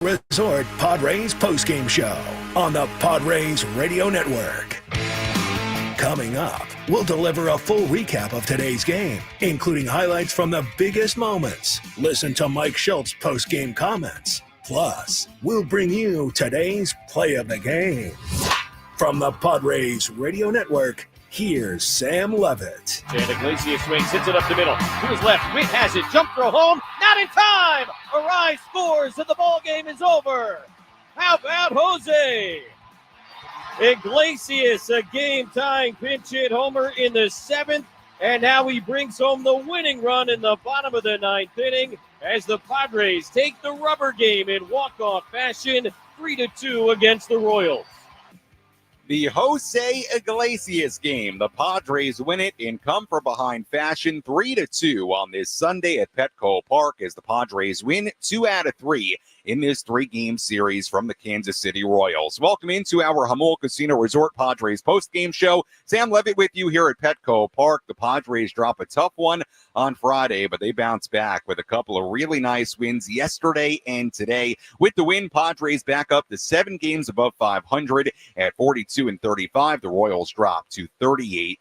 Resort Padres postgame show on the Padres Radio Network. Coming up, we'll deliver a full recap of today's game, including highlights from the biggest moments. Listen to Mike Shildt's postgame comments. Plus, we'll bring you today's play of the game. From the Padres Radio Network, here's Sam Levitt. And Iglesias swings, hits it up the middle. To his left, Witt has it. Jump throw home. Not in time. Arise scores, and the ball game is over. How about Jose? Iglesias, a game-tying pinch hit homer in the seventh, and now he brings home the winning run in the bottom of the ninth inning as the Padres take the rubber game in walk-off fashion, 3-2 against the Royals. The Jose Iglesias game. The Padres win it in come-from-behind fashion, 3-2 on this Sunday at Petco Park as the Padres win 2 out of 3 in this 3-game series from the Kansas City Royals. Welcome into our Jamul Casino Resort Padres post-game show. Sam Levitt with you here at Petco Park. The Padres drop a tough one on Friday, but they bounce back with a couple of really nice wins yesterday and today. With the win, Padres back up to 7 games above 500 at 42-35. The Royals drop to 38-40.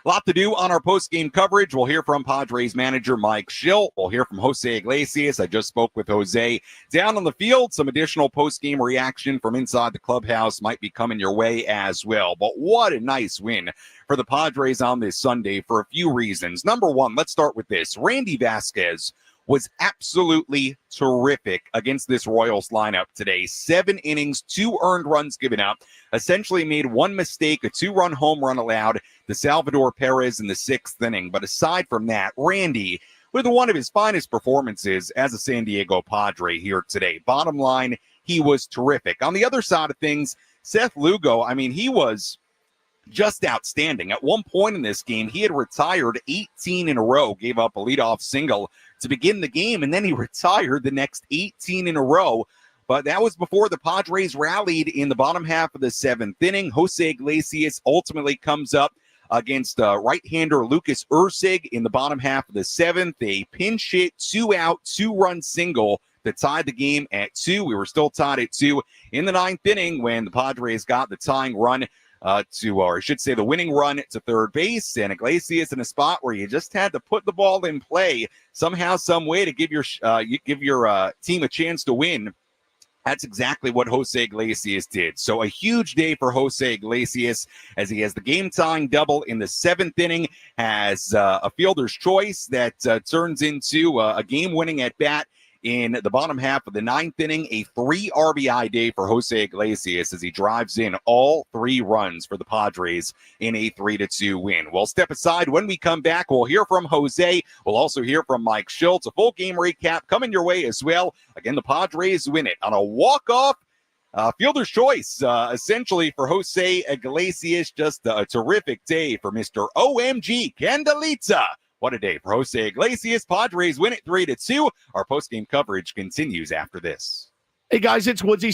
A lot to do on our post-game coverage. We'll hear from Padres manager Mike Shildt. We'll hear from Jose Iglesias. I just spoke with Jose down on the field. Some additional post-game reaction from inside the clubhouse might be coming your way as well. But what a nice win for the Padres on this Sunday for a few reasons. Number one, let's start with this. Randy Vasquez was absolutely terrific against this Royals lineup today. 7 innings, 2 earned runs given up, essentially made 1 mistake, a 2-run home run allowed to Salvador Perez in the 6th inning. But aside from that, Randy, with one of his finest performances as a San Diego Padre here today. Bottom line, he was terrific. On the other side of things, Seth Lugo, he was just outstanding. At one point in this game, he had retired 18 in a row, gave up a leadoff single to begin the game, and then he retired the next 18 in a row. But that was before the Padres rallied in the bottom half of the 7th inning. Jose Iglesias ultimately comes up against right-hander Lucas Ursig in the bottom half of the 7th. A pinch hit, 2-out, 2-run single that tied the game at 2. We were still tied at 2 in the 9th inning when the Padres got the tying run the winning run to third base, and Iglesias in a spot where you just had to put the ball in play somehow, some way to give your team a chance to win. That's exactly what Jose Iglesias did. So a huge day for Jose Iglesias as he has the game-tying double in the 7th inning, has a fielder's choice that turns into a game-winning at-bat in the bottom half of the 9th inning. A 3 RBI day for Jose Iglesias as he drives in all 3 runs for the Padres in a 3-2 win. We'll step aside. When we come back, we'll hear from Jose. We'll also hear from Mike Shildt. A full game recap coming your way as well. Again, the Padres win it on a walk-off fielder's choice, essentially, for Jose Iglesias. Just a terrific day for Mr. OMG Candelita. What a day for Jose Iglesias. Padres win it 3-2. Our postgame coverage continues after this. Hey, guys, it's Woodsy.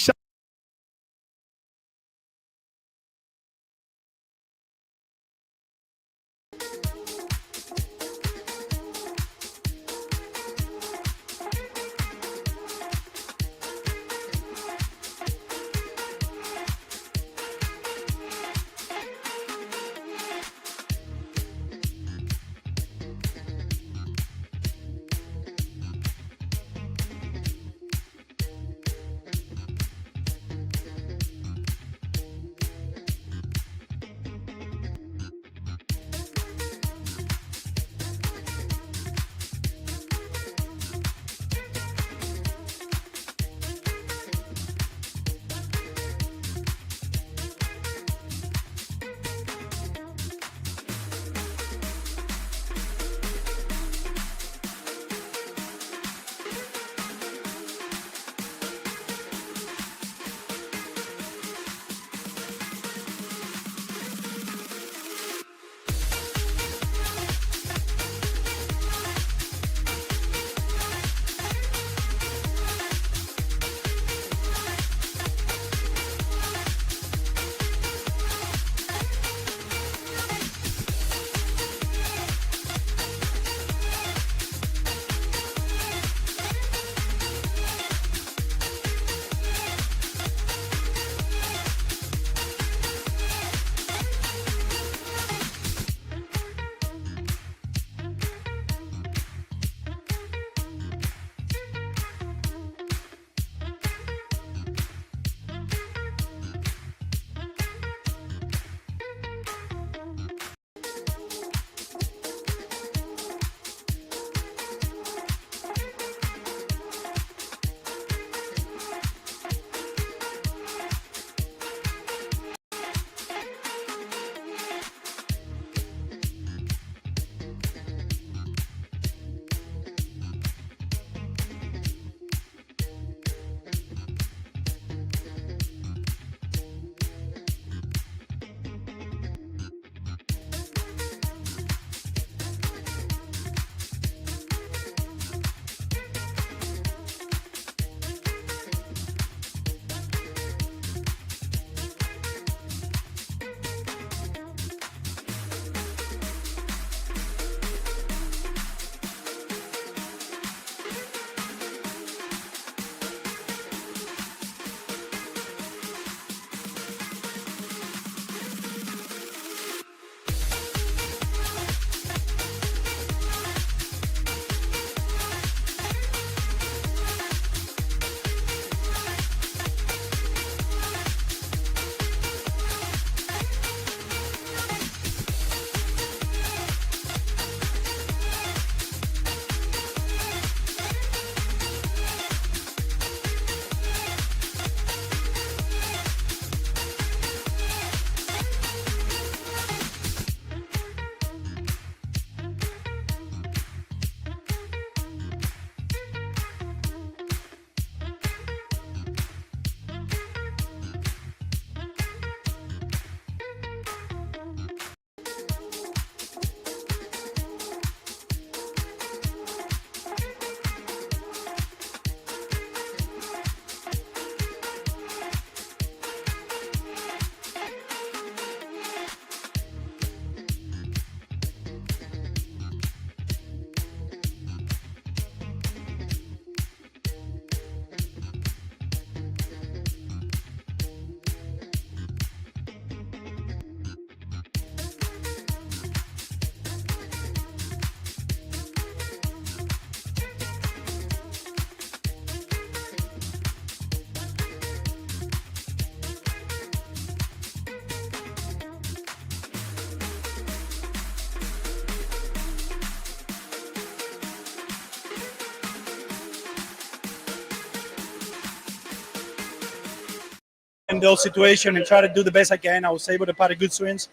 in those situations and try to do the best I can. I was able to put good swings,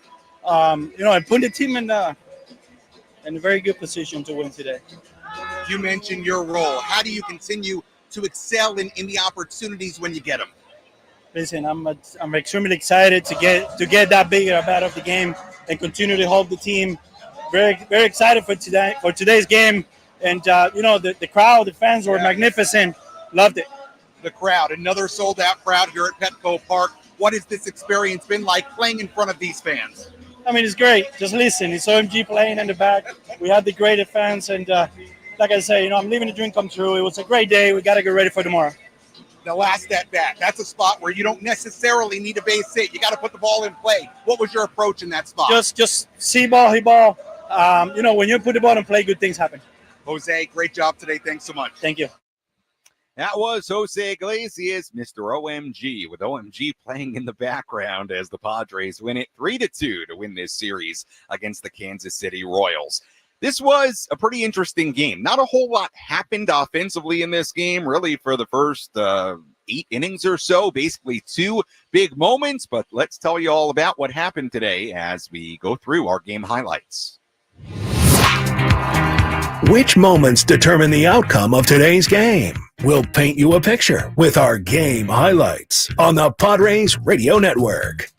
and put the team in a very good position to win today. You mentioned your role. How do you continue to excel in the opportunities when you get them? Listen, I'm extremely excited to get that big out of the game and continue to hold the team. Very, very excited for today's game. And, the crowd, the fans were magnificent. Loved it. The crowd, another sold-out crowd here at Petco Park. What has this experience been like playing in front of these fans? I mean, it's great. Just listen. It's OMG playing in the back. We had the great fans. And like I say, I'm living the dream come true. It was a great day. We got to get ready for tomorrow. The last at bat, that's a spot where you don't necessarily need a base hit. You got to put the ball in play. What was your approach in that spot? Just see ball, hit ball. When you put the ball in play, good things happen. Jose, great job today. Thanks so much. Thank you. That was Jose Iglesias, Mr. OMG, with OMG playing in the background as the Padres win it 3-2 to win this series against the Kansas City Royals. This was a pretty interesting game. Not a whole lot happened offensively in this game, really, for the first 8 innings or so. Basically 2 big moments, but let's tell you all about what happened today as we go through our game highlights. Which moments determine the outcome of today's game? We'll paint you a picture with our game highlights on the Padres Radio Network.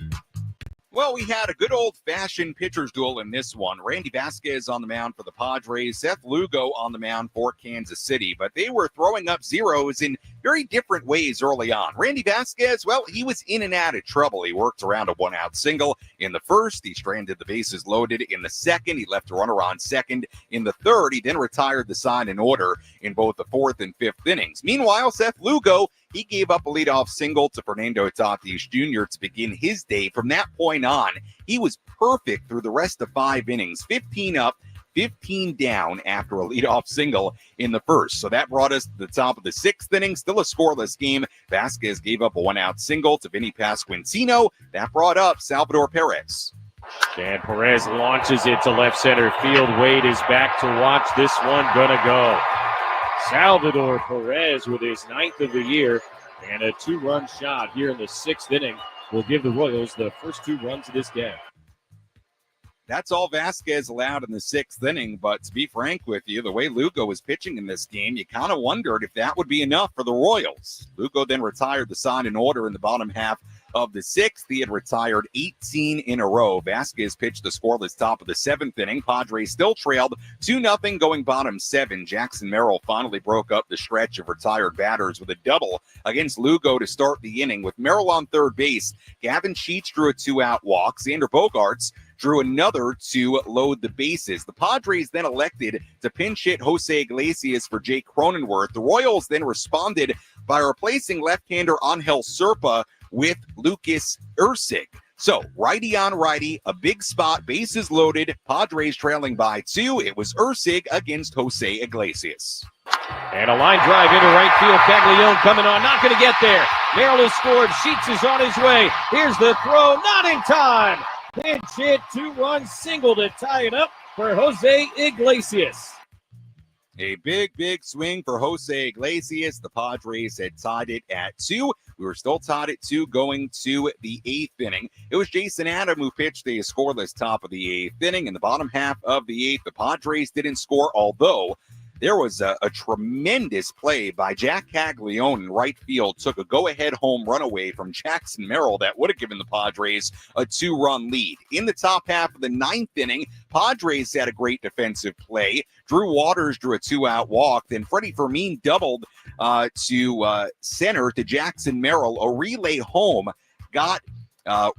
Well, we had a good old-fashioned pitcher's duel in this one. Randy Vasquez on the mound for the Padres, Seth Lugo on the mound for Kansas City, but they were throwing up zeros in very different ways early on. Randy Vasquez, well, he was in and out of trouble. He worked around a one-out single in the first. He stranded the bases loaded in the second. He left a runner on second in the third. He then retired the side in order in both the fourth and fifth innings. Meanwhile, Seth Lugo, he gave up a leadoff single to Fernando Tatis Jr. to begin his day. From that point on, he was perfect through the rest of 5 innings, 15 up, 15 down after a leadoff single in the first. So that brought us to the top of the 6th inning, still a scoreless game. Vasquez gave up a one-out single to Vinny Pasquantino. That brought up Salvador Perez. Dan Perez launches it to left center field. Wade is back to watch this one. Gonna go. Salvador Perez with his 9th of the year and a 2-run shot here in the 6th inning will give the Royals the first 2 runs of this game. That's all Vasquez allowed in the 6th inning, but to be frank with you, the way Lugo was pitching in this game, you kind of wondered if that would be enough for the Royals. Lugo then retired the side in order in the bottom half of the 6th. He had retired 18 in a row. Vasquez pitched the scoreless top of the 7th inning. Padres still trailed 2-0 going bottom 7. Jackson Merrill finally broke up the stretch of retired batters with a double against Lugo to start the inning. With Merrill on third base, Gavin Sheets drew a 2-out walk. Xander Bogaerts drew another to load the bases. The Padres then elected to pinch hit Jose Iglesias for Jake Cronenworth. The Royals then responded by replacing left-hander Angel Serpa with Lucas Ursig. So, righty on righty, a big spot, bases loaded, Padres trailing by 2. It was Ursig against Jose Iglesias. And a line drive into right field. Caglione coming on, not going to get there. Merrill has scored. Sheets is on his way. Here's the throw, not in time. Pinch hit, 2-run single to tie it up for Jose Iglesias. A big swing for Jose Iglesias. The Padres had tied it at 2. We were still tied at 2 going to the 8th inning. It was Jason Adam who pitched a scoreless top of the 8th inning. In the bottom half of the 8th, the Padres didn't score, although there was a tremendous play by Jack Caglione in right field. Took a go-ahead home run away from Jackson Merrill that would have given the Padres a 2-run lead. In the top half of the 9th inning, Padres had a great defensive play. Drew Waters drew a 2-out walk. Then Freddie Fermin doubled to center to Jackson Merrill. A relay home got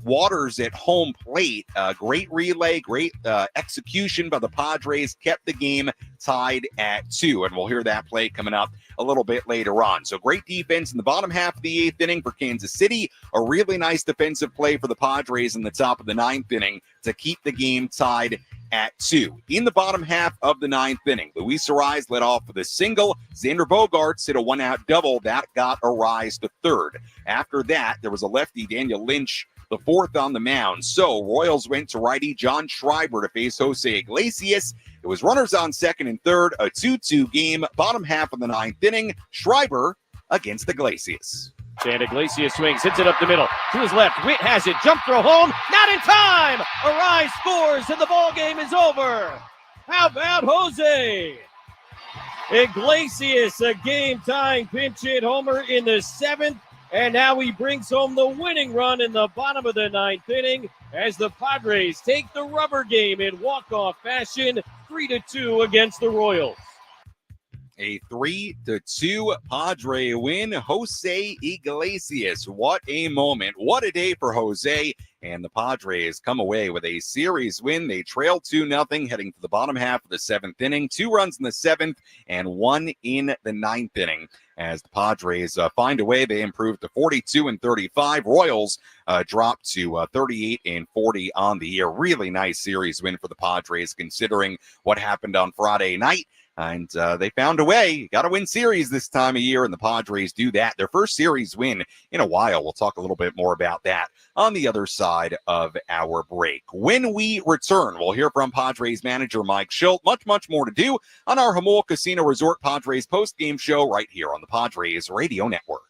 Waters at home plate. Great relay, great execution by the Padres, kept the game tied at 2. And we'll hear that play coming up a little bit later on. So great defense in the bottom half of the 8th inning for Kansas City. A really nice defensive play for the Padres in the top of the 9th inning to keep the game tied at 2. In the bottom half of the 9th inning, Luis Arraez led off with a single. Xander Bogaerts hit a 1-out double. That got Arraez to third. After that, there was a lefty, Daniel Lynch, the 4th on the mound. So Royals went to righty John Schreiber to face Jose Iglesias. It was runners on second and third, a 2-2 game, bottom half of the 9th inning. Schreiber against Iglesias. San Iglesias swings, hits it up the middle. To his left, Witt has it. Jump throw home. Not in time. Arise scores, and the ball game is over. How about Jose? Iglesias, a game-tying pinch hit homer in the 7th. And now he brings home the winning run in the bottom of the 9th inning as the Padres take the rubber game in walk-off fashion, 3-2 against the Royals. A 3-2 Padre win. Jose Iglesias. What a moment. What a day for Jose. And the Padres come away with a series win. They trail 2-0 heading to the bottom half of the 7th inning. 2 runs in the 7th and 1 in the 9th inning. As the Padres find a way, they improve to 42-35. Royals drop to 38-40 on the year. Really nice series win for the Padres considering what happened on Friday night. And they found a way. Got to win series this time of year, and the Padres do that. Their first series win in a while. We'll talk a little bit more about that on the other side of our break. When we return, we'll hear from Padres manager Mike Shildt. Much more to do on our Jamul Casino Resort Padres post-game show right here on the Padres Radio Network.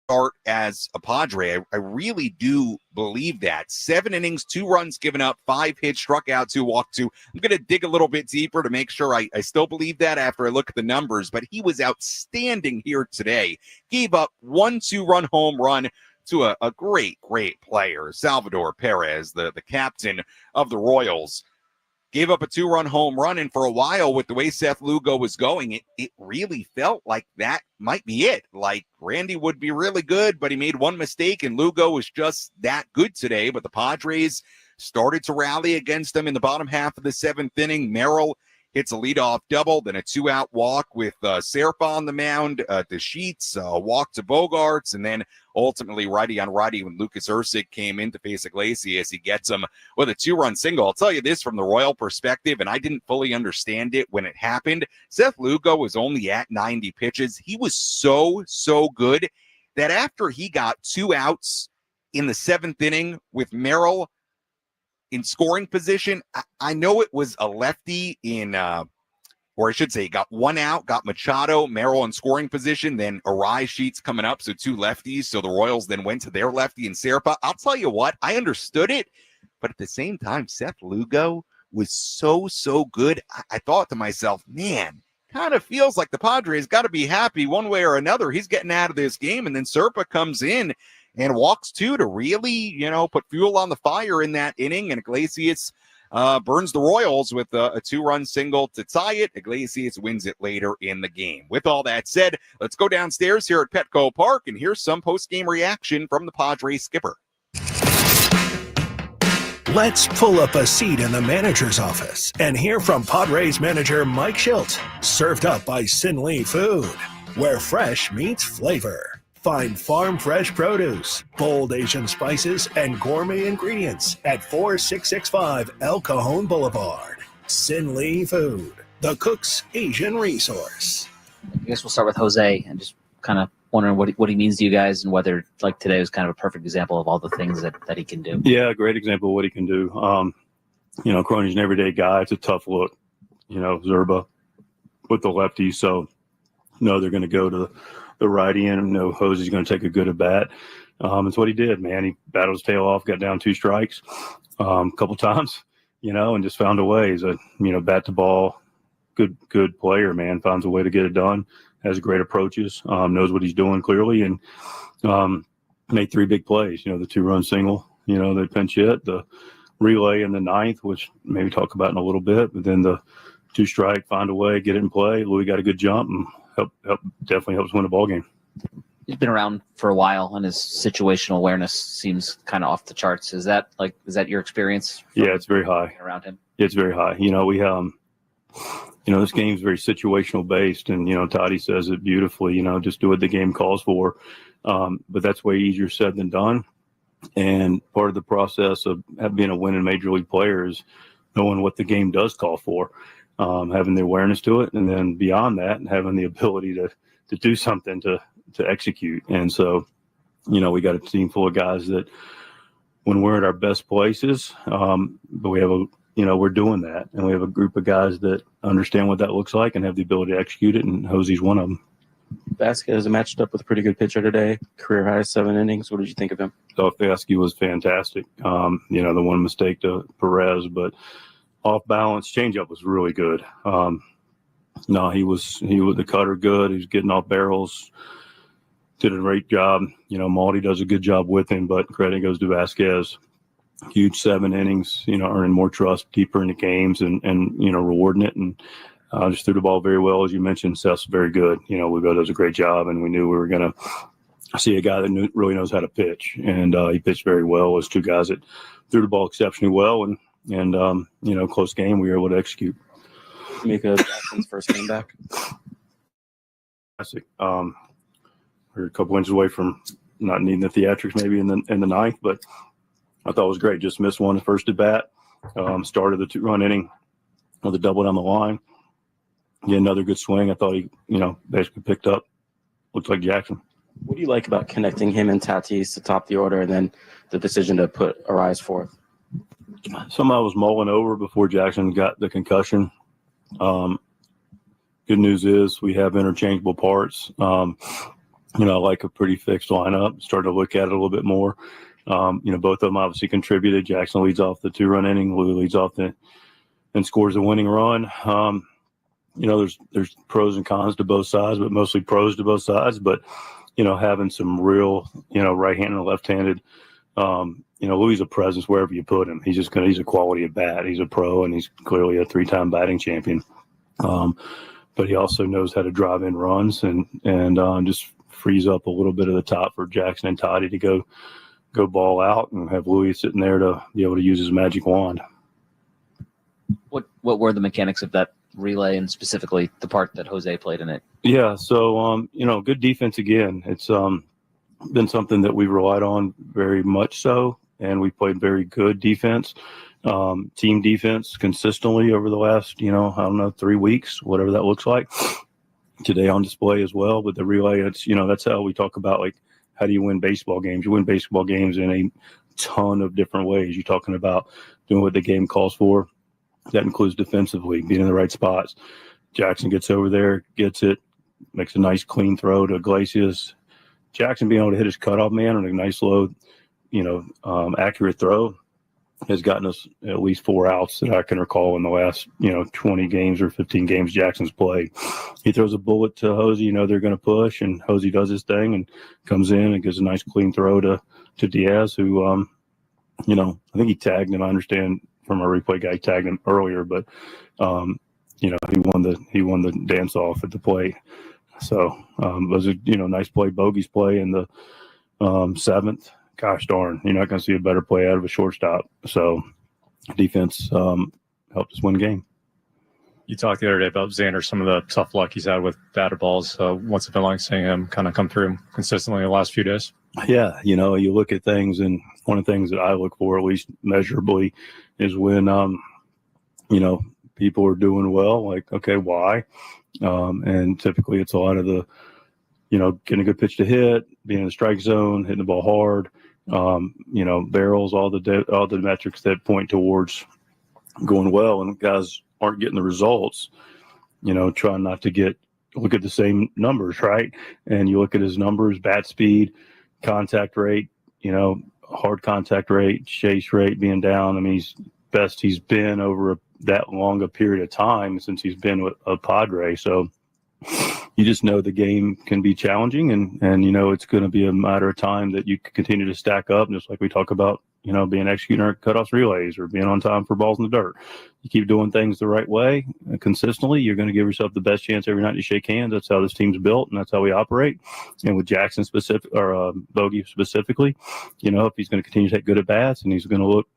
start as a Padre. I really do believe that. 7 innings, 2 runs given up, 5 hits, struck out 2, walked 2. I'm going to dig a little bit deeper to make sure I still believe that after I look at the numbers, but he was outstanding here today. Gave up 1 2-run home run to a great player, Salvador Perez, the captain of the Royals. Gave up a 2-run home run, and for a while, with the way Seth Lugo was going, it really felt like that might be it. Like Randy would be really good, but he made one mistake, and Lugo was just that good today. But the Padres started to rally against them in the bottom half of the 7th inning. Merrill hits a leadoff double, then a 2-out walk with Serpa on the mound to Sheets, a walk to Bogarts, and then ultimately righty on righty when Lucas Erceg came in to face Iglesias. He gets him with a 2-run single. I'll tell you this from the Royal perspective, and I didn't fully understand it when it happened. Seth Lugo was only at 90 pitches. He was so good that after he got 2 outs in the 7th inning with Merrill in scoring position, I know it was a lefty in, or I should say, got 1 out, got Machado, Merrill in scoring position, then Arai, Sheets coming up, so 2 lefties. So the Royals then went to their lefty and Serpa. I'll tell you what, I understood it, but at the same time, Seth Lugo was so good. I thought to myself, man, kind of feels like the Padres got to be happy one way or another. He's getting out of this game, and then Serpa comes in and walks 2 to really, put fuel on the fire in that inning. And Iglesias burns the Royals with a 2-run single to tie it. Iglesias wins it later in the game. With all that said, let's go downstairs here at Petco Park and here's some post-game reaction from the Padres skipper. Let's pull up a seat in the manager's office and hear from Padres manager Mike Shildt. Served up by Sin Lee Food, where fresh meets flavor. Find farm fresh produce, bold Asian spices, and gourmet ingredients at 4665 El Cajon Boulevard. Sin Lee Food, the cook's Asian resource. I guess we'll start with Jose and just kind of wondering what he means to you guys and whether like today was kind of a perfect example of all the things that he can do. Yeah, great example of what he can do. Cronin's an everyday guy. It's a tough look. Zerba with the lefty, so they're going to go to the righty end and know Jose's going to take a good at bat. It's what he did, man. He battled his tail off, got down 2 strikes a couple times, and just found a way. He's a, bat to ball, good player, man. Finds a way to get it done, has great approaches, knows what he's doing clearly, and made 3 big plays. The 2-run single, they pinch hit, the relay in the 9th, which maybe talk about in a little bit, but then the 2-strike, find a way, get it in play. Louis got a good jump and definitely helps win a ball game. He's been around for a while, and his situational awareness seems kind of off the charts. Is that your experience? Yeah, it's very high around him. It's very high. We this game's very situational based, and Toddy says it beautifully. Just do what the game calls for. But that's way easier said than done. And part of the process of being a winning major league player is knowing what the game does call for. Having the awareness to it, and then beyond that, having the ability to do something to execute. And so, we got a team full of guys that when we're at our best places, but we have we're doing that. And we have a group of guys that understand what that looks like and have the ability to execute it. And Jose's one of them. Vasquez matched up with a pretty good pitcher today, career high 7 innings. What did you think of him? So Vasquez was fantastic. The one mistake to Perez, but off balance changeup was really good. He was the cutter good. He was getting off barrels. Did a great job. Malty does a good job with him, but credit goes to Vasquez. Huge 7 innings. Earning more trust deeper in the games and rewarding it and just threw the ball very well, as you mentioned. Seth's very good. Lugo does a great job, and we knew we were going to see a guy that really knows how to pitch, and he pitched very well. It was 2 guys that threw the ball exceptionally well, and close game, we were able to execute. Mika Jackson's first game back. Classic. We're a couple inches away from not needing the theatrics maybe in the 9th, but I thought it was great. Just missed one first at bat. Started the 2-run inning with a double down the line. Yeah, another good swing. I thought he, basically picked up. Looked like Jackson. What do you like about connecting him and Tatis to top the order, and then the decision to put Arise 4th? Something I was mulling over before Jackson got the concussion. Good news is we have interchangeable parts. like a pretty fixed lineup. Started to look at it a little bit more. Both of them obviously contributed. Jackson leads off the 2-run inning. Louis leads off and scores a winning run. There's pros and cons to both sides, but mostly pros to both sides. But, having some real, right-handed and left-handed, Louis is a presence wherever you put him. He's a quality at bat. He's a pro, and he's clearly a 3-time batting champion. But he also knows how to drive in runs and just frees up a little bit of the top for Jackson and Toddy to go ball out and have Louis sitting there to be able to use his magic wand. What were the mechanics of that relay and specifically the part that Jose played in it? Yeah, so good defense again. It's been something that we've relied on very much so, and we played very good defense, team defense consistently over the last 3 weeks, whatever that looks like. Today on display as well, but the relay, it's that's how we talk about, like, how do you win baseball games? You win baseball games in a ton of different ways. You're talking about doing what the game calls for. That includes defensively, being in the right spots. Jackson gets over there, gets it, makes a nice clean throw to Iglesias. Jackson being able to hit his cutoff man on a nice low, accurate throw has gotten us at least 4 outs that I can recall in the last, 20 games or 15 games Jackson's played. He throws a bullet to Hosey, they're going to push, and Hosey does his thing and comes in and gives a nice clean throw to Diaz, who, I think he tagged him. I understand from a replay guy, he tagged him earlier, but, he won the dance off at the plate. So it was a, nice play, Bogey's play in the 7th. Gosh darn, you're not going to see a better play out of a shortstop. So defense helped us win the game. You talked the other day about Xander, some of the tough luck he's had with batted balls. What's it been like seeing him kind of come through consistently the last few days? Yeah, you look at things, and one of the things that I look for, at least measurably, is when, people are doing well, like, okay, why? And typically it's a lot of the, getting a good pitch to hit, being in the strike zone, hitting the ball hard, barrels, all the metrics that point towards going well, and guys aren't getting the results, trying not to look at the same numbers, right? And you look at his numbers, bat speed, contact rate, hard contact rate, chase rate being down. I mean, he's best he's been over that long a period of time since he's been with a Padre. So you just know the game can be challenging, and it's going to be a matter of time that you can continue to stack up, just like we talk about, being executing our cutoffs relays or being on time for balls in the dirt. You keep doing things the right way consistently, you're going to give yourself the best chance every night to shake hands. That's how this team's built, and that's how we operate. And with Jackson Bogey specifically, if he's going to continue to take good at bats and he's going to look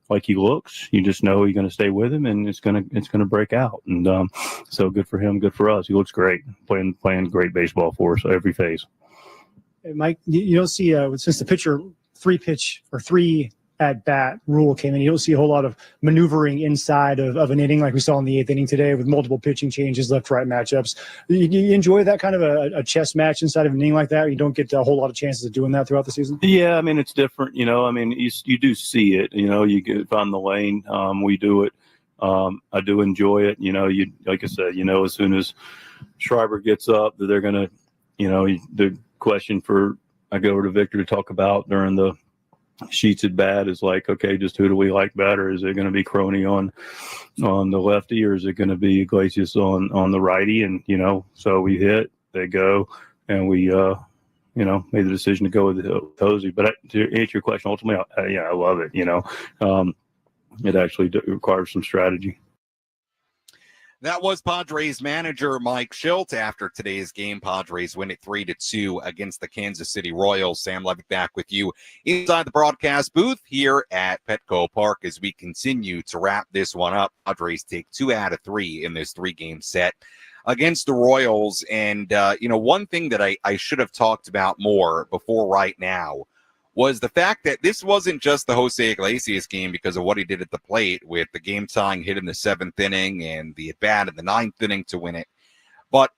like he looks, you just know you're going to stay with him, and it's going to break out. And so good for him, good for us. He looks great, playing great baseball for us every phase. Hey, Mike, you don't see since the pitcher 3-pitch or 3 at bat rule came in, you don't see a whole lot of maneuvering inside of an inning like we saw in the 8th inning today with multiple pitching changes, left-right matchups. You enjoy that kind of a chess match inside of an inning like that? You don't get a whole lot of chances of doing that throughout the season? Yeah, I mean, it's different. You do see it. You get on the lane. We do it. I do enjoy it. You like I said, as soon as Schreiber gets up, that they're going to, the question I go over to Victor to talk about during the sheets at bat is like, okay, just who do we like better? Is it going to be Crony on the lefty, or is it going to be Iglesias on the righty? And so we hit, they go, and we made the decision to go with Hosey. But to answer your question, ultimately, I love it. It actually requires some strategy. That was Padres manager Mike Shildt. After today's game, Padres win it 3-2 against the Kansas City Royals. Sam Levitt back with you inside the broadcast booth here at Petco Park as we continue to wrap this one up. Padres take 2 out of 3 in this 3-game set against the Royals. And, one thing that I should have talked about more before right now was the fact that this wasn't just the Jose Iglesias game because of what he did at the plate with the game-tying hit in the 7th inning and the at-bat in the 9th inning to win it. But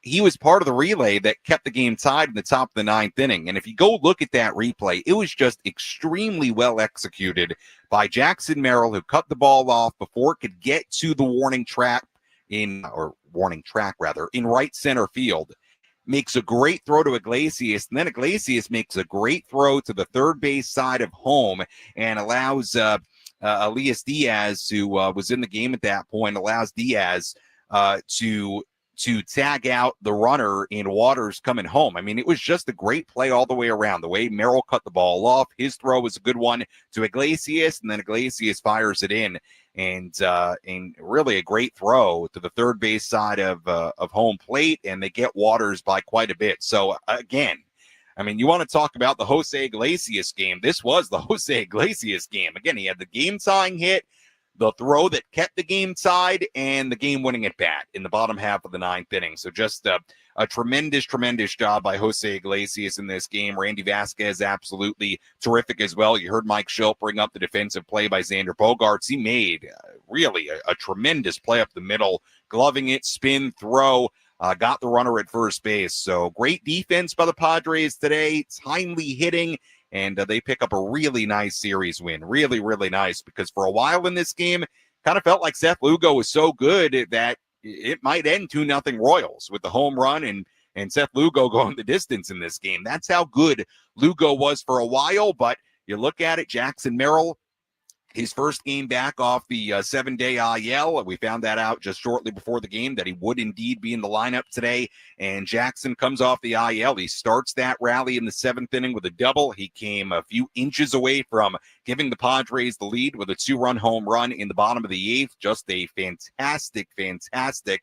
he was part of the relay that kept the game tied in the top of the 9th inning. And if you go look at that replay, it was just extremely well executed by Jackson Merrill, who cut the ball off before it could get to the warning track in right center field. makes a great throw to Iglesias, and then Iglesias makes a great throw to the third base side of home and allows Elias Diaz, who was in the game at that point, allows Diaz to tag out the runner in Waters coming home. I mean, it was just a great play all the way around. The way Merrill cut the ball off, his throw was a good one to Iglesias, and then Iglesias fires it in, and really a great throw to the third base side of home plate, and they get Waters by quite a bit. So again, I mean, you want to talk about the Jose Iglesias game. This was the Jose Iglesias game. Again, he had the game-tying hit, the throw that kept the game tied, and the game-winning at bat in the bottom half of the ninth inning. So just a tremendous, tremendous job by Jose Iglesias in this game. Randy Vasquez, absolutely terrific as well. You heard Mike Shildt bring up the defensive play by Xander Bogaerts. He made really a tremendous play up the middle, gloving it, spin, throw, got the runner at first base. So great defense by the Padres today, timely hitting, and they pick up a really nice series win. Really, really nice, because for a while in this game, kind of felt like Seth Lugo was so good that it might end 2-0 Royals with the home run and Seth Lugo going the distance in this game. That's how good Lugo was for a while, but you look at it, Jackson Merrill, his first game back off the 7-day IL. We found that out just shortly before the game, that he would indeed be in the lineup today. And Jackson comes off the IL. He starts that rally in the 7th inning with a double. He came a few inches away from giving the Padres the lead with a 2-run home run in the bottom of the 8th. Just a fantastic, fantastic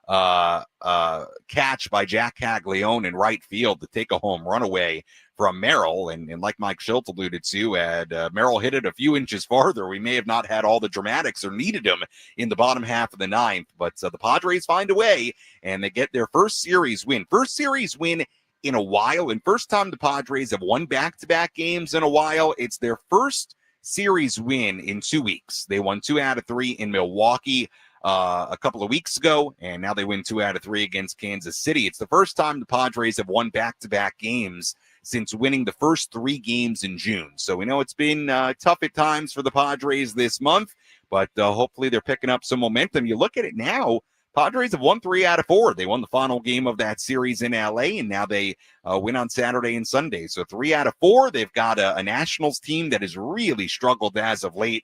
catch by Jack Caglione in right field to take a home run away from Merrill. And like Mike Shildt alluded to, had Merrill hit it a few inches farther, we may have not had all the dramatics or needed him in the bottom half of the 9th. But the Padres find a way, and they get their first series win. First series win in a while, and first time the Padres have won back-to-back games in a while. It's their first series win in 2 weeks. They won 2 out of 3 in Milwaukee a couple of weeks ago, and now they win 2 out of 3 against Kansas City. It's the first time the Padres have won back-to-back games since winning the first 3 games in June. So we know it's been tough at times for the Padres this month, but hopefully they're picking up some momentum. You look at it now, Padres have won 3 out of 4. They won the final game of that series in LA, and now they win on Saturday and Sunday. So 3 out of 4. They've got a Nationals team that has really struggled as of late.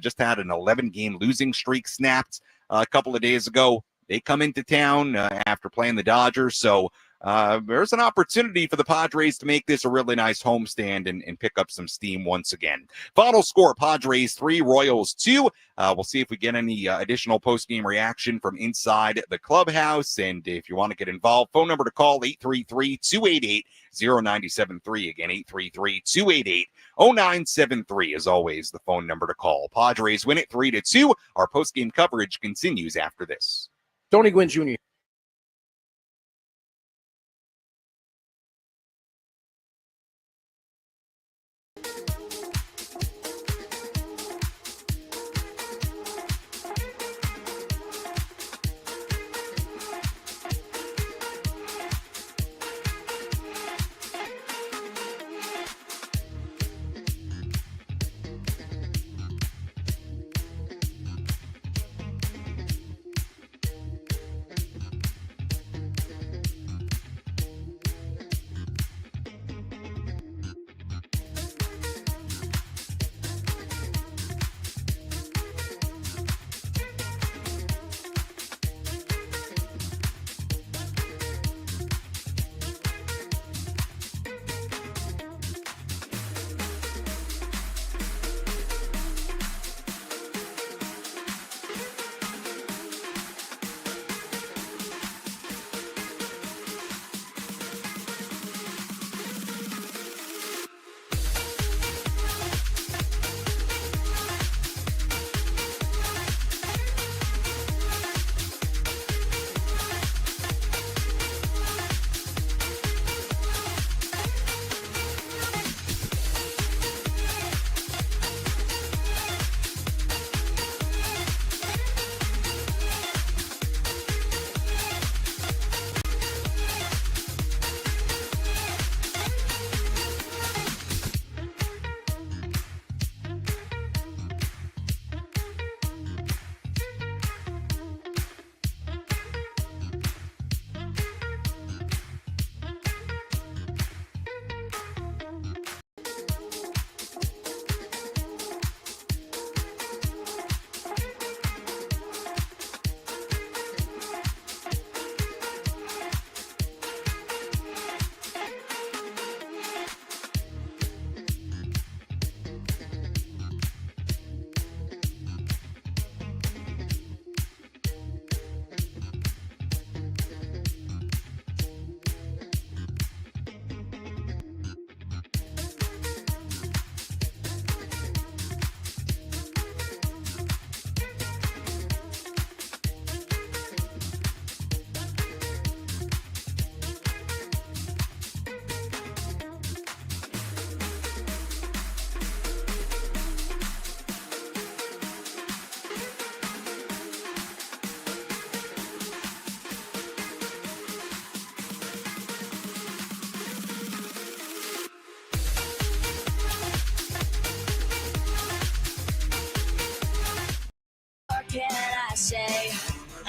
Just had an 11-game losing streak snapped a couple of days ago. They come into town after playing the Dodgers. So there's an opportunity for the Padres to make this a really nice homestand and pick up some steam once again. Final score, Padres 3, Royals 2. We'll see if we get any additional post-game reaction from inside the clubhouse. And if you want to get involved, phone number to call, 833-288-0973. Again, 833-288-0973 is always the phone number to call. Padres win it 3-2. Our post-game coverage continues after this. Tony Gwynn Jr.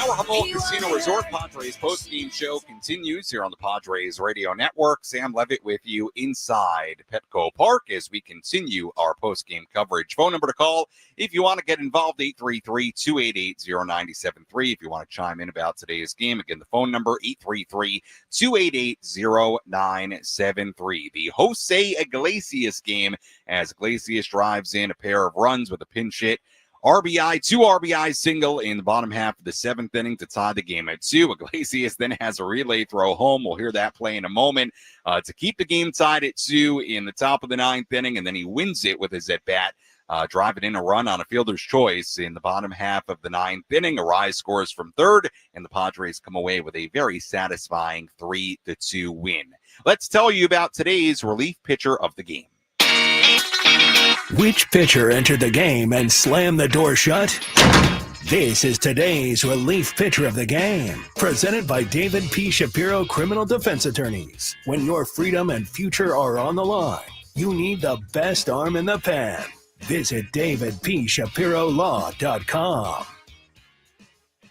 Our Jamul Casino Resort Padres postgame show continues here on the Padres Radio Network. Sam Levitt with you inside Petco Park as we continue our postgame coverage. Phone number to call if you want to get involved, 833-288-0973. If you want to chime in about today's game, again, the phone number, 833-288-0973. The Jose Iglesias game as Iglesias drives in a pair of runs with a pinch hit. Two RBI single in the bottom half of the seventh inning to tie the game at 2. Iglesias then has a relay throw home. We'll hear that play in a moment to keep the game tied at 2 in the top of the ninth inning, and then he wins it with his at-bat, driving in a run on a fielder's choice in the bottom half of the ninth inning. Arise scores from third, and the Padres come away with a very satisfying 3-2 win. Let's tell you about today's relief pitcher of the game. Which pitcher entered the game and slammed the door shut? This is today's relief pitcher of the game, presented by David P. Shapiro Criminal Defense Attorneys. When your freedom and future are on the line, you need the best arm in the pen. Visit davidpshapirolaw.com.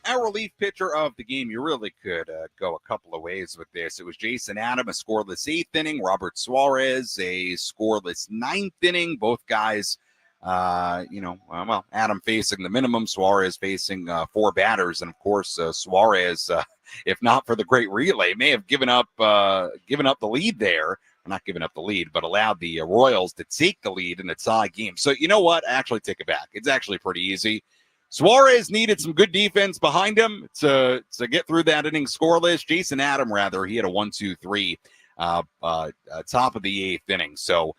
Our relief pitcher of the game, you really could go a couple of ways with this. It was Jason Adam, a scoreless 8th inning. Robert Suarez, a scoreless 9th inning. Both guys, Adam facing the minimum, Suarez facing 4 batters. And, of course, Suarez, if not for the great relay, may have given up the lead there. Not given up the lead, but allowed the Royals to take the lead in a tie game. So, you know what? I actually take it back. It's actually pretty easy. Suarez needed some good defense behind him to get through that inning scoreless. Jason Adam, rather, he had a 1-2-3 top of the 8th inning. So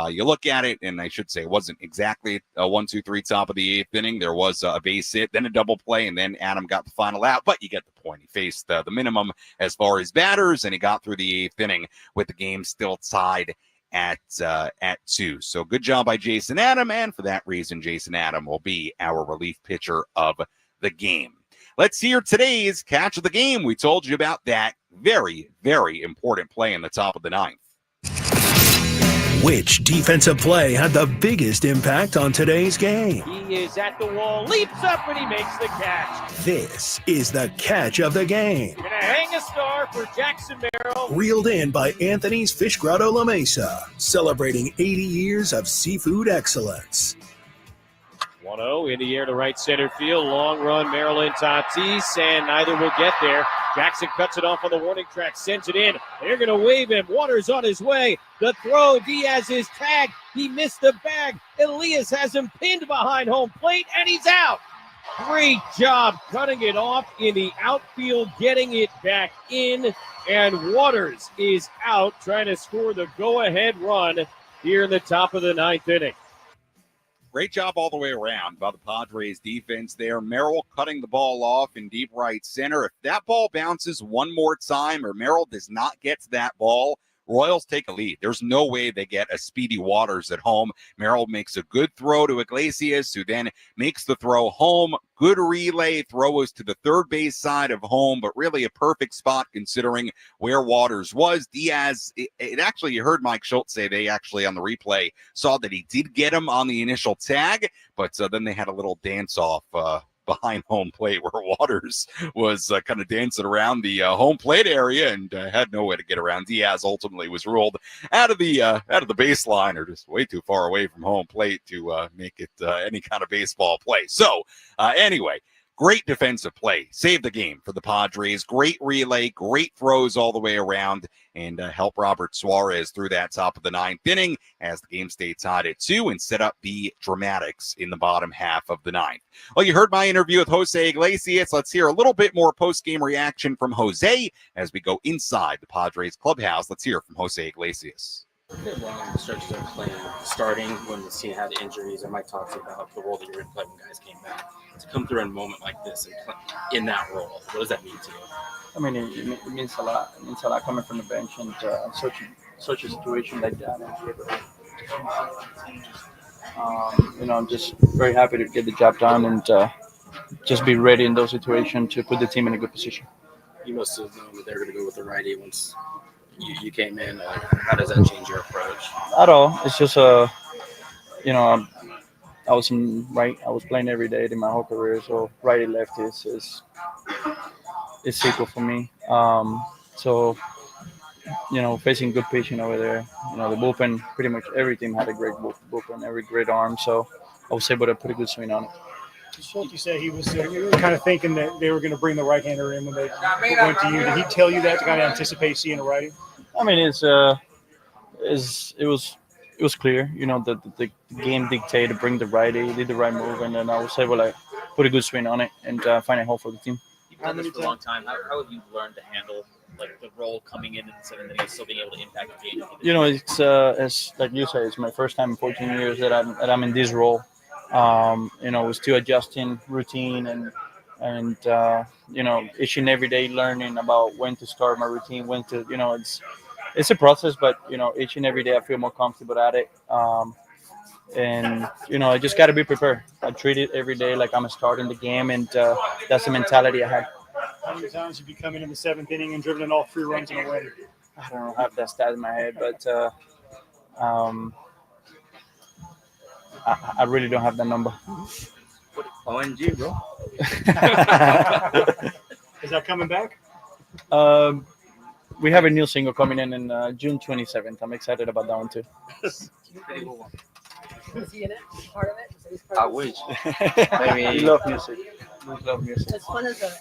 you look at it, and I should say it wasn't exactly a 1-2-3 top of the 8th inning. There was a base hit, then a double play, and then Adam got the final out. But you get the point. He faced the minimum as far as batters, and he got through the 8th inning with the game still tied at 2. So good job by Jason Adam, and for that reason, Jason Adam will be our relief pitcher of the game. Let's hear today's catch of the game. We told you about that very, very important play in the top of the 9th. Which defensive play had the biggest impact on today's game? He is at the wall, leaps up, and he makes the catch. This is the catch of the game. Gonna hang a star for Jackson Merrill. Reeled in by Anthony's Fish Grotto La Mesa, celebrating 80 years of seafood excellence. 1-0 in the air to right center field. Long run, Maryland Tatis, and neither will get there. Jackson cuts it off on the warning track, sends it in. They're going to wave him. Waters on his way. The throw, Diaz is tagged. He missed the bag. Elias has him pinned behind home plate, and he's out. Great job cutting it off in the outfield, getting it back in, and Waters is out trying to score the go-ahead run here in the top of the 9th inning. Great job all the way around by the Padres defense there. Merrill cutting the ball off in deep right center. If that ball bounces one more time or Merrill does not get to that ball, Royals take a lead. There's no way they get a speedy Waters at home. Merrill makes a good throw to Iglesias, who then makes the throw home. Good relay, throws to the third base side of home, but really a perfect spot considering where Waters was. Diaz, it actually, you heard Mike Shildt say they actually on the replay saw that he did get him on the initial tag, but then they had a little dance off behind home plate where Waters was kind of dancing around the home plate area and had no way to get around. Diaz ultimately was ruled out of the baseline or just way too far away from home plate to make it any kind of baseball play. So anyway, great defensive play. Saved the game for the Padres. Great relay, great throws all the way around, and help Robert Suarez through that top of the 9th inning as the game stayed tied at 2 and set up the dramatics in the bottom half of the 9th. Well, you heard my interview with Jose Iglesias. Let's hear a little bit more post-game reaction from Jose as we go inside the Padres clubhouse. Let's hear from Jose Iglesias. Well, starting when the team had injuries, and Mike talks about the role that you're in playing when guys came back. To come through in a moment like this and play in that role, what does that mean to you? I mean, it means a lot. It means a lot coming from the bench and such a situation like that. I'm just very happy to get the job done and just be ready in those situations to put the team in a good position. You must have known that they're going to go with the righty once you came in. How does that change your approach? At all. It's just I was playing every day in my whole career, so righty lefty is it's equal for me. So facing good pitching over there. The bullpen, pretty much every team had a great bullpen, every great arm. So I was able to put a good swing on it. Shildt, you said he was you were kind of thinking that they were going to bring the right-hander in when they went to you. Did he tell you that to kind of anticipate seeing a righty? I mean, it was clear, that the game dictated to bring the righty, did the right move, and then I was able to put a good swing on it and find a hole for the team. You've done this for a long time. How have you learned to handle the role coming in the seventh inning and still being able to impact the game? It's like you said, it's my first time in 14 years that I'm in this role. We're still adjusting routine and each and every day learning about when to start my routine, when to it's a process, but each and every day I feel more comfortable at it. And I just got to be prepared. I treat it every day like I'm starting the game, and that's the mentality I had. How many times have you come in the seventh inning and driven in all 3 runs in a win? I don't have that stat in my head, but I really don't have that number. OMG, bro. Is that coming back? We have a new single coming in June 27th. I'm excited about that one too. Is he in it? Part of it? I wish. We love music. We love music. As fun as a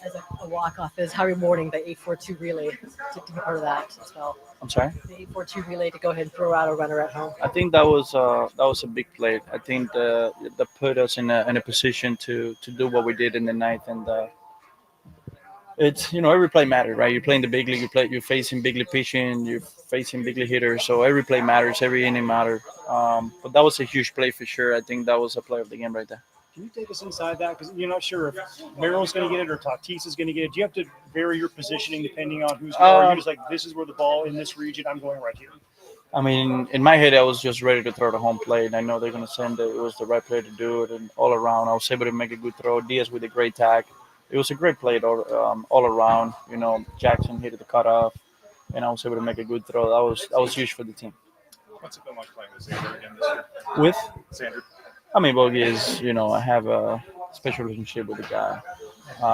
walk-off is, how rewarding the 8-4-2 relay to be part of that as well. I'm sorry? The 8-4-2 relay to go ahead and throw out a runner at home. I think that was a big play. I think that put us in a position to do what we did in the ninth, and it's every play mattered, right? You're playing the big league, you're facing big league pitching, you're facing big league hitters, so every play matters, every inning mattered. But that was a huge play for sure. I think that was a play of the game right there. Can you take us inside that? Because you're not sure if Merrill's going to get it or Tatis is going to get it. Do you have to vary your positioning depending on who's going? Or are you just like, this is where the ball in this region, I'm going right here? I mean, in my head, I was just ready to throw the home plate. I know they're going to send it. It was the right play to do it, and all around, I was able to make a good throw. Diaz with a great tag. It was a great play all around. Jackson hit the cutoff, and I was able to make a good throw. That was huge for the team. What's it been like playing with Xander again this year? With Xander? I mean, Bogey is, I have a special relationship with the guy.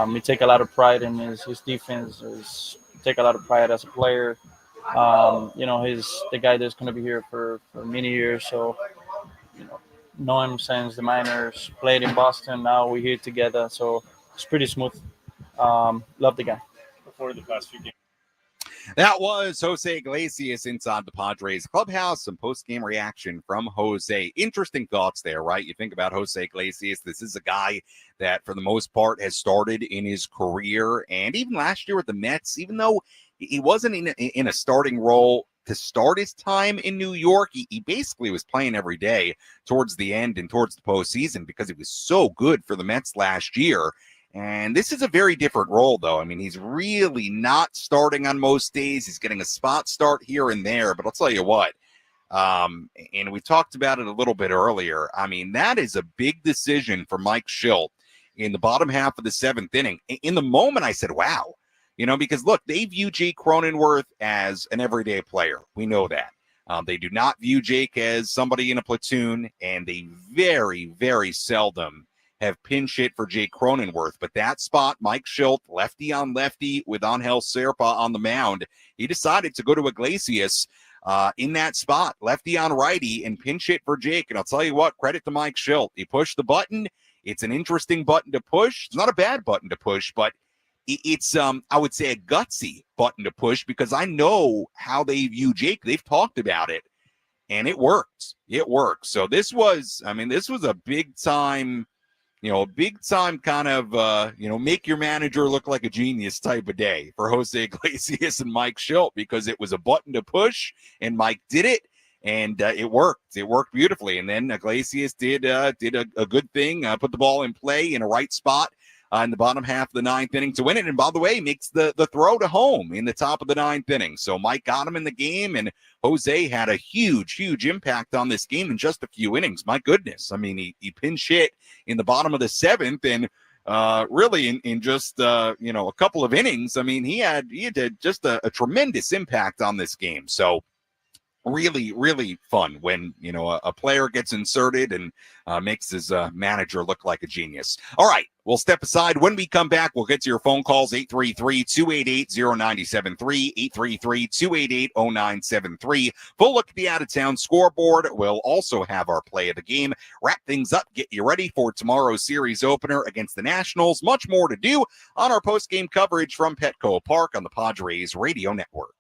We take a lot of pride in his defense. Take a lot of pride as a player. He's the guy that's going to be here for many years. So, know him since the minors, played in Boston. Now we're here together. So it's pretty smooth. Love the guy. Before the past few games. That was Jose Iglesias inside the Padres clubhouse. Some post-game reaction from Jose. Interesting thoughts there, right? You think about Jose Iglesias. This is a guy that, for the most part, has started in his career. And even last year with the Mets, even though he wasn't in a starting role to start his time in New York, he basically was playing every day towards the end and towards the postseason because he was so good for the Mets last year. And this is a very different role, though. I mean, he's really not starting on most days. He's getting a spot start here and there. But I'll tell you what, and we talked about it a little bit earlier. I mean, that is a big decision for Mike Shildt in the bottom half of the seventh inning. In the moment, I said, wow, because, look, they view Jake Cronenworth as an everyday player. We know that. They do not view Jake as somebody in a platoon, and they very, very seldom have pinch hit for Jake Cronenworth. But that spot, Mike Shildt, lefty on lefty with Angel Serpa on the mound, he decided to go to Iglesias in that spot, lefty on righty, and pinch hit for Jake. And I'll tell you what, credit to Mike Shildt. He pushed the button. It's an interesting button to push. It's not a bad button to push, but it's, I would say, a gutsy button to push because I know how they view Jake. They've talked about it, and it worked. It worked. So this was a big time, kind of, make your manager look like a genius type of day for Jose Iglesias and Mike Shildt because it was a button to push, and Mike did it, and it worked. It worked beautifully. And then Iglesias did a good thing, put the ball in play in a right spot in the bottom half of the ninth inning to win it. And by the way, makes the throw to home in the top of the ninth inning. So Mike got him in the game, and Jose had a huge, huge impact on this game in just a few innings. My goodness. I mean, he pinch hit in the bottom of the seventh, and really in just, a couple of innings. I mean, he had just a tremendous impact on this game. So really, really fun when, a player gets inserted and makes his manager look like a genius. All right, we'll step aside. When we come back, we'll get to your phone calls, 833-288-0973, 833-288-0973. Full look at the out-of-town scoreboard. We'll also have our play of the game, wrap things up, get you ready for tomorrow's series opener against the Nationals. Much more to do on our post-game coverage from Petco Park on the Padres Radio Network.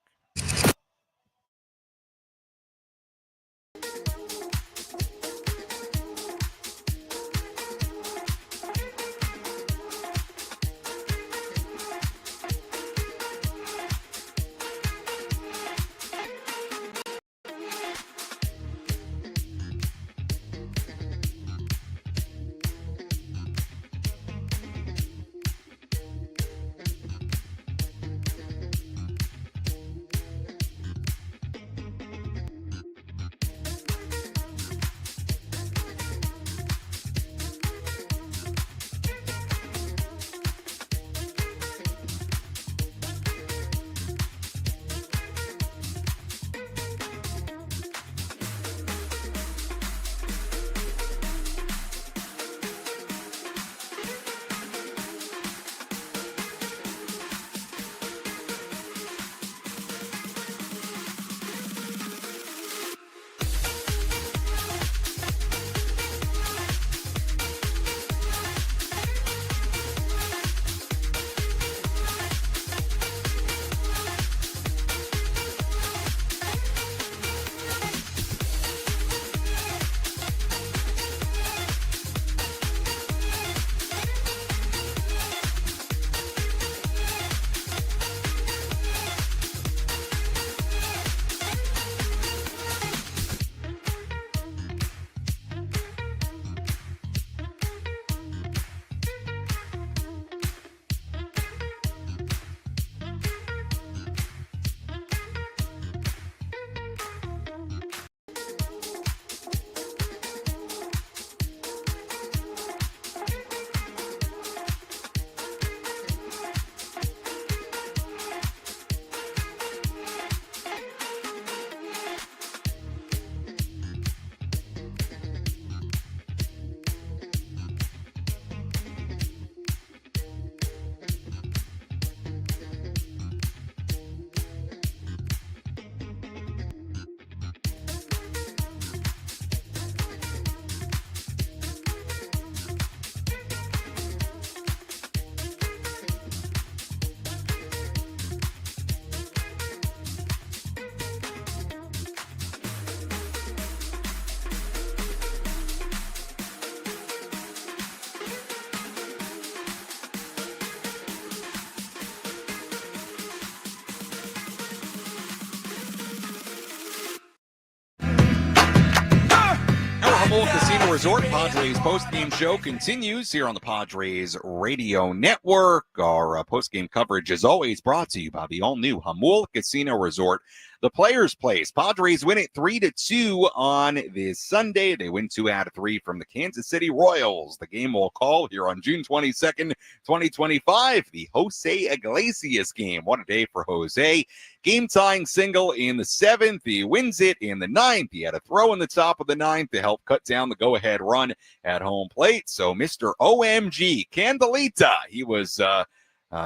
Jamul Casino Resort Padres postgame show continues here on the Padres Radio Network. Our postgame coverage is always brought to you by the all-new Jamul Casino Resort, the Players' Place. Padres win it 3-2 on this Sunday. They win 2 out of 3 from the Kansas City Royals. The game will call here on June 22nd, 2025, the Jose Iglesias game. What a day for Jose. Game-tying single in the 7th. He wins it in the 9th. He had a throw in the top of the 9th to help cut down the go-ahead run at home plate. So Mr. OMG Candelita, he was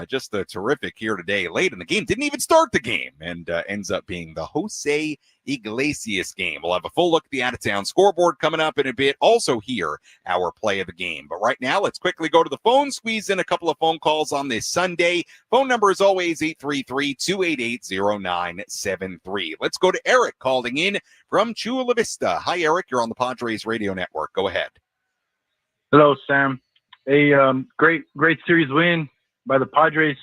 just terrific here today. Late in the game, didn't even start the game, and ends up being the Jose Iglesias game. We'll have a full look at the out-of-town scoreboard coming up in a bit. Also here, our play of the game. But right now, let's quickly go to the phone, squeeze in a couple of phone calls on this Sunday. Phone number is always 833-288-0973. Let's go to Eric calling in from Chula Vista. Hi, Eric. You're on the Padres Radio Network. Go ahead. Hello, Sam. A great series win by the Padres.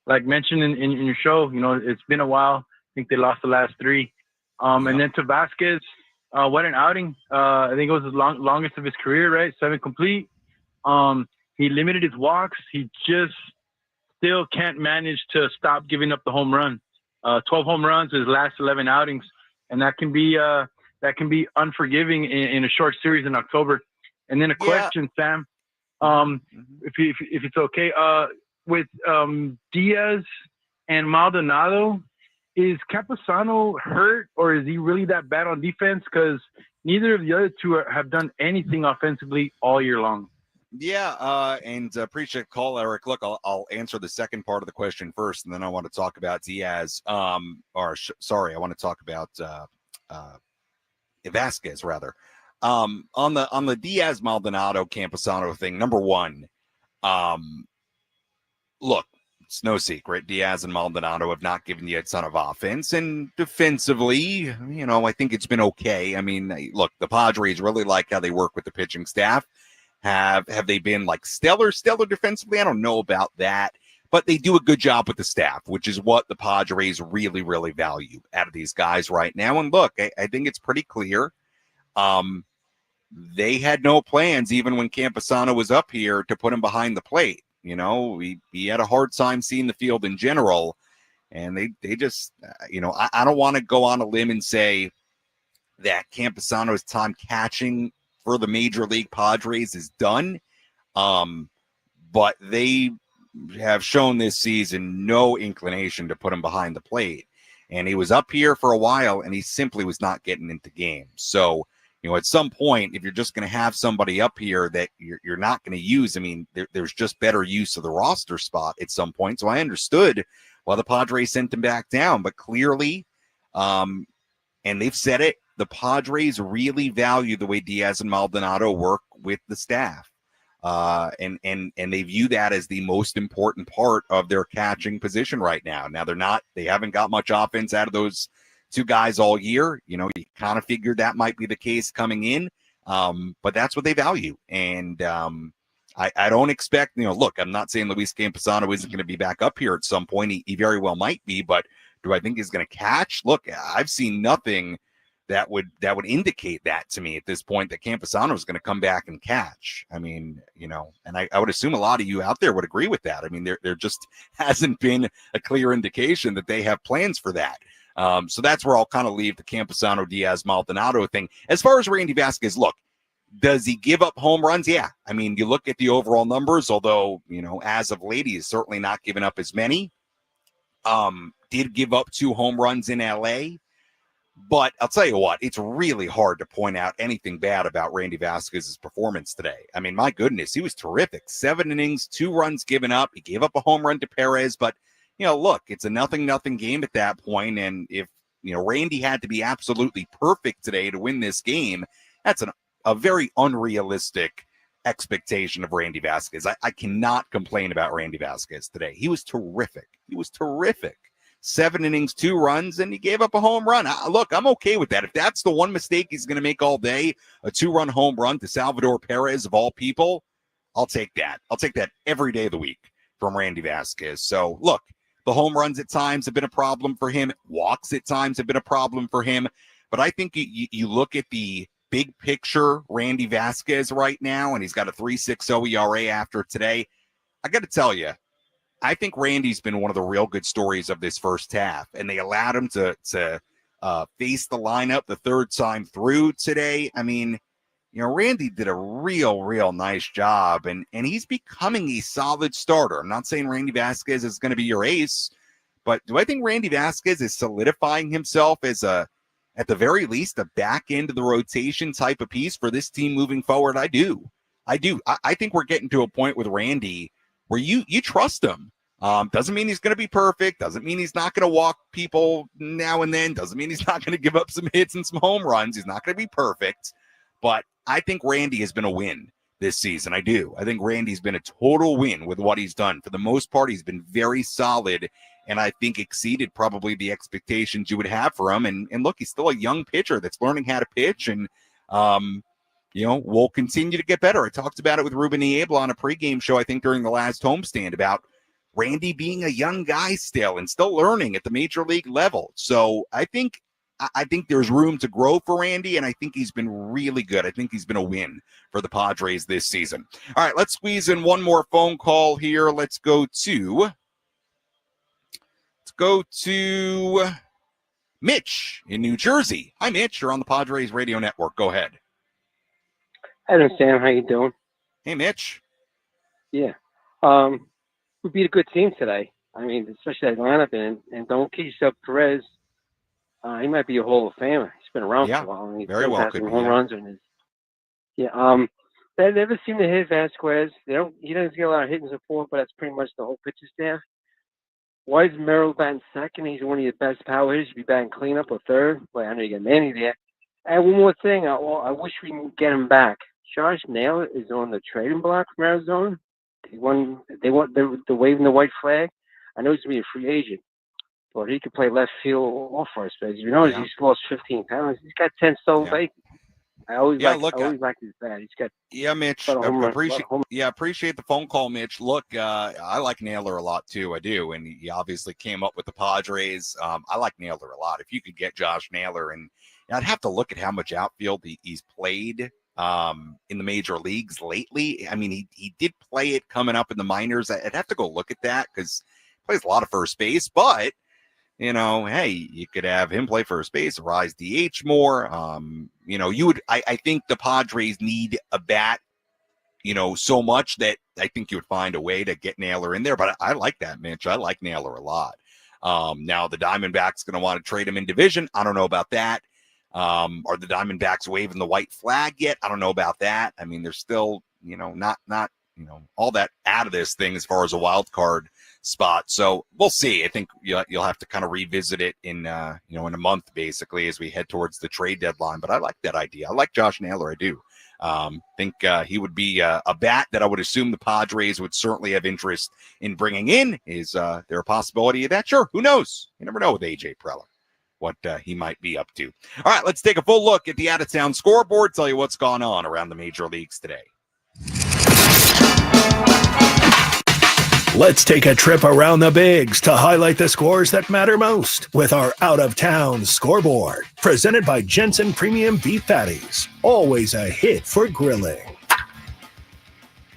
Like mentioned in your show, it's been a while. I think they lost the last 3. And then to Vasquez, what an outing. I think it was the longest of his career, right? 7 complete. He limited his walks. He just still can't manage to stop giving up the home run. 12 home runs in his last 11 outings. And that can be unforgiving in a short series in October. And then a question, Sam, if it's okay, with Diaz and Maldonado, is Campusano hurt, or is he really that bad on defense? Because neither of the other two have done anything offensively all year long. Yeah, and appreciate the call, Eric. Look, I'll answer the second part of the question first, and then I want to talk about Diaz. I want to talk about Vasquez rather. On the Diaz Maldonado Campusano thing. Number one, look, it's no secret Diaz and Maldonado have not given you a ton of offense, and defensively, I think it's been okay. I mean, look, the Padres really like how they work with the pitching staff. Have they been like stellar defensively? I don't know about that, but they do a good job with the staff, which is what the Padres really, really value out of these guys right now. And look, I think it's pretty clear. They had no plans, even when Campusano was up here, to put him behind the plate. He had a hard time seeing the field in general, and they just, I don't want to go on a limb and say that Campusano's time catching for the Major League Padres is done, but they have shown this season no inclination to put him behind the plate. And he was up here for a while, and he simply was not getting into games. So, at some point, if you're just going to have somebody up here that you're not going to use, I mean, there's just better use of the roster spot at some point. So I understood why the Padres sent him back down, but clearly, and they've said it, the Padres really value the way Diaz and Maldonado work with the staff. And they view that as the most important part of their catching position right now. Now they haven't got much offense out of those two guys all year. You kind of figured that might be the case coming in. But that's what they value. And I don't expect, look, I'm not saying Luis Campusano isn't going to be back up here at some point. He very well might be, but do I think he's going to catch? Look, I've seen nothing that would indicate that to me at this point, that Campusano is going to come back and catch. I mean, and I would assume a lot of you out there would agree with that. I mean, there just hasn't been a clear indication that they have plans for that. So that's where I'll kind of leave the Campusano Diaz Maldonado thing. As far as Randy Vasquez, look, does he give up home runs? Yeah. I mean, you look at the overall numbers, although, as of late, he's certainly not given up as many. Did give up 2 home runs in LA. But I'll tell you what, it's really hard to point out anything bad about Randy Vasquez's performance today. I mean, my goodness, he was terrific. 7 innings, 2 runs given up. He gave up a home run to Perez, but look, it's a 0-0 game at that point. And if, Randy had to be absolutely perfect today to win this game, that's a very unrealistic expectation of Randy Vasquez. I cannot complain about Randy Vasquez today. He was terrific. 7 innings, 2 runs, and he gave up a home run. Look, I'm okay with that. If that's the one mistake he's going to make all day, a 2-run home run to Salvador Perez of all people, I'll take that. I'll take that every day of the week from Randy Vasquez. So, look, the home runs at times have been a problem for him. Walks at times have been a problem for him. But I think you look at the big picture Randy Vasquez right now, and he's got a 3.60 ERA after today. I got to tell you, I think Randy's been one of the real good stories of this first half, and they allowed him to face the lineup the third time through today. I mean, Randy did a real nice job, and he's becoming a solid starter. I'm not saying Randy Vasquez is going to be your ace, but do I think Randy Vasquez is solidifying himself as at the very least, a back end of the rotation type of piece for this team moving forward? I do. I think we're getting to a point with Randy where you trust him. Doesn't mean he's going to be perfect. Doesn't mean he's not going to walk people now and then. Doesn't mean he's not going to give up some hits and some home runs. He's not going to be perfect. But I think Randy has been a win this season. I do. I think Randy's been a total win with what he's done. For the most part, he's been very solid, and I think exceeded probably the expectations you would have for him. And look, he's still a young pitcher that's learning how to pitch, and we'll continue to get better. I talked about it with Ruben Niebla on a pregame show, I think, during the last homestand, about Randy being a young guy still and still learning at the major league level. So I think there's room to grow for Randy, and I think he's been really good. I think he's been a win for the Padres this season. All right, let's squeeze in one more phone call here. Let's go to Mitch in New Jersey. Hi, Mitch. You're on the Padres Radio Network. Go ahead. Hello, Sam. How you doing? Hey, Mitch. Yeah. We beat a good team today. I mean, especially that lineup, and don't kid yourself, Perez. He might be a Hall of Famer. He's been around for a while. And he very still well has could some be, home runs in his. Yeah. They never seem to hit Vasquez. He doesn't get a lot of hitting support, but that's pretty much the whole pitcher staff. Why is Merrill batting second? He's one of your best power hitters. He'd be batting cleanup or third. Well, I know you got Manny there. And one more thing. I wish we can get him back. Josh Naylor is on the trading block from Arizona. They're waving the white flag. I know he's going to be a free agent, but he could play left field or first base. You know, he's lost 15 pounds. He's got 10 stolen bases. I always like his bat. He's got Mitch. Appreciate the phone call, Mitch. Look, I like Naylor a lot too. I do, and he obviously came up with the Padres. I like Naylor a lot. If you could get Josh Naylor, and I'd have to look at how much outfield he's played in the major leagues lately. I mean, he did play it coming up in the minors. I'd have to go look at that because he plays a lot of first base, but. Hey, you could have him play first base, rise DH more. I think the Padres need a bat, so much that I think you would find a way to get Naylor in there. But I like that, Mitch. I like Naylor a lot. Now the Diamondbacks going to want to trade him in division. I don't know about that. Are the Diamondbacks waving the white flag yet? I don't know about that. I mean, they're still, not all that out of this thing as far as a wild card spot. So we'll see. I think you'll have to kind of revisit it in in a month, basically, as we head towards the trade deadline. But I like that idea. I like Josh Naylor. I do. Think he would be a bat that I would assume the Padres would certainly have interest in bringing in. Is there a possibility of that? Sure. Who knows? You never know with AJ Preller what he might be up to. All right, let's take a full look at the out-of-town scoreboard, tell you what's gone on around the major leagues today. Let's take a trip around the bigs to highlight the scores that matter most with our out-of-town scoreboard. Presented by Jensen Premium Beef Patties. Always a hit for grilling.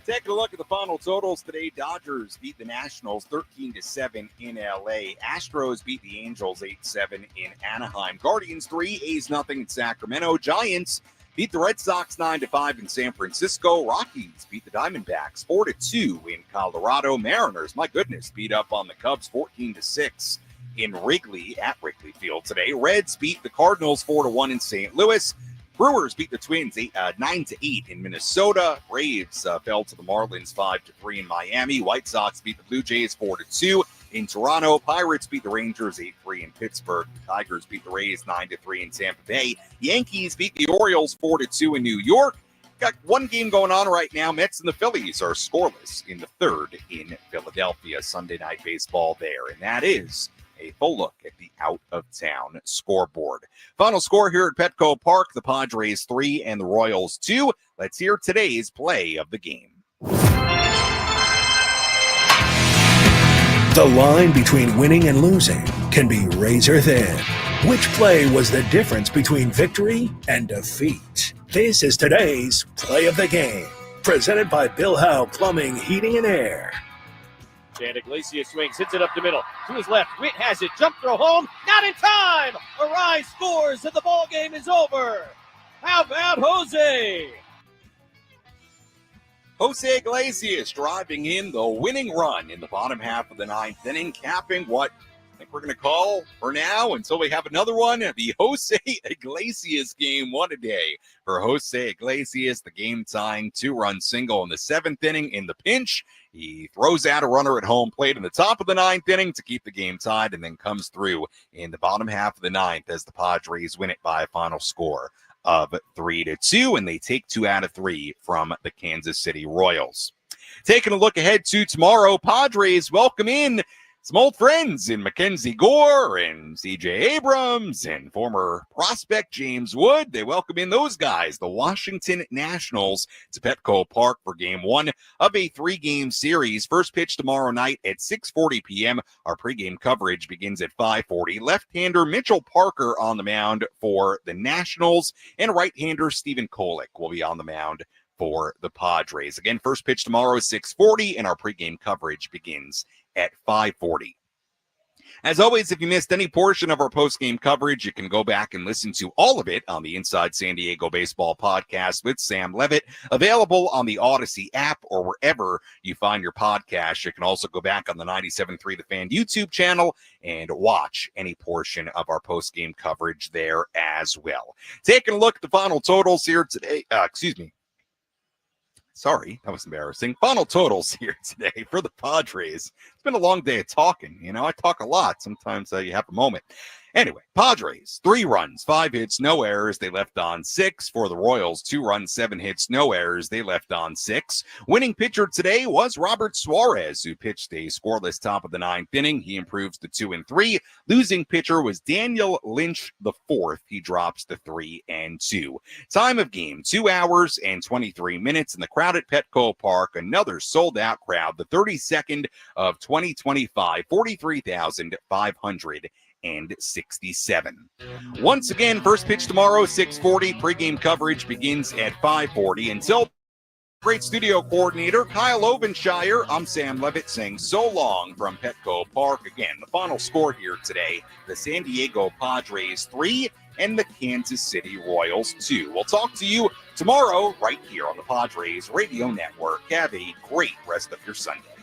Taking a look at the final totals today, Dodgers beat the Nationals 13-7 in LA. Astros beat the Angels 8-7 in Anaheim. Guardians 3, A's nothing in Sacramento. Giants beat the Red Sox 9-5 in San Francisco. Rockies beat the Diamondbacks 4-2 in Colorado. Mariners, my goodness, beat up on the Cubs 14-6 in Wrigley at Wrigley Field today. Reds beat the Cardinals 4-1 in St. Louis. Brewers beat the Twins 9-8 in Minnesota. Braves fell to the Marlins 5-3 in Miami. White Sox beat the Blue Jays 4-2 in Toronto. Pirates beat the Rangers 8-3 in Pittsburgh. The Tigers beat the Rays 9-3 in Tampa Bay. Yankees beat the Orioles 4-2 in New York. Got one game going on right now. Mets and the Phillies are scoreless in the third in Philadelphia. Sunday night baseball there, and that is a full look at the out-of-town scoreboard. Final score here at Petco Park, the Padres 3 and the Royals 2. Let's hear today's play of the game. The line between winning and losing can be razor thin. Which play was the difference between victory and defeat? This is today's play of the game, presented by Bill Howe Plumbing, Heating, and Air. And Iglesias swings, hits it up the middle. To his left, Witt has it. Jump throw home. Not in time. Arise scores, and the ball game is over. How about Jose? Jose Iglesias driving in the winning run in the bottom half of the ninth inning, capping what I think we're going to call for now until we have another one, the Jose Iglesias game one a day. For Jose Iglesias, the game-tying two-run single in the seventh inning in the pinch. He throws out a runner at home plate in the top of the ninth inning to keep the game tied, and then comes through in the bottom half of the ninth as the Padres win it by a final score of 3-2, and they take 2 out of 3 from the Kansas City Royals. Taking a look ahead to tomorrow, Padres welcome in some old friends in Mackenzie Gore and C.J. Abrams and former prospect James Wood. They welcome in those guys, the Washington Nationals, to Petco Park for game one of a 3-game series. First pitch tomorrow night at 6:40 p.m. Our pregame coverage begins at 5:40. Left-hander Mitchell Parker on the mound for the Nationals, and right-hander Stephen Kolek will be on the mound for the Padres. Again, first pitch tomorrow is 6:40, and our pregame coverage begins at 5:40. As always, if you missed any portion of our post-game coverage, you can go back and listen to all of it on the Inside San Diego Baseball podcast with Sam Levitt, available on the Odyssey app or wherever you find your podcast. You can also go back on the 97.3 The Fan YouTube channel and watch any portion of our post-game coverage there as well. Taking a look at the final totals here today. Sorry, that was embarrassing. Final totals here today for the Padres. It's been a long day of talking. I talk a lot. Sometimes you have a moment. Anyway, Padres, 3 runs, 5 hits, no errors. They left on 6. For the Royals, 2 runs, 7 hits, no errors. They left on 6. Winning pitcher today was Robert Suarez, who pitched a scoreless top of the 9th inning. He improves to 2-3. Losing pitcher was Daniel Lynch IV. He drops to 3-2. Time of game, 2 hours and 23 minutes in the crowd at Petco Park. Another sold-out crowd, the 32nd of 2025, 43,567. Once again, first pitch tomorrow, 6:40. Pregame coverage begins at 5:40. Until great studio coordinator Kyle Ovenshire, I'm Sam Levitt saying so long from Petco Park. Again, the final score here today, the San Diego Padres 3 and the Kansas City Royals 2. We'll talk to you tomorrow right here on the Padres Radio Network. Have a great rest of your Sunday.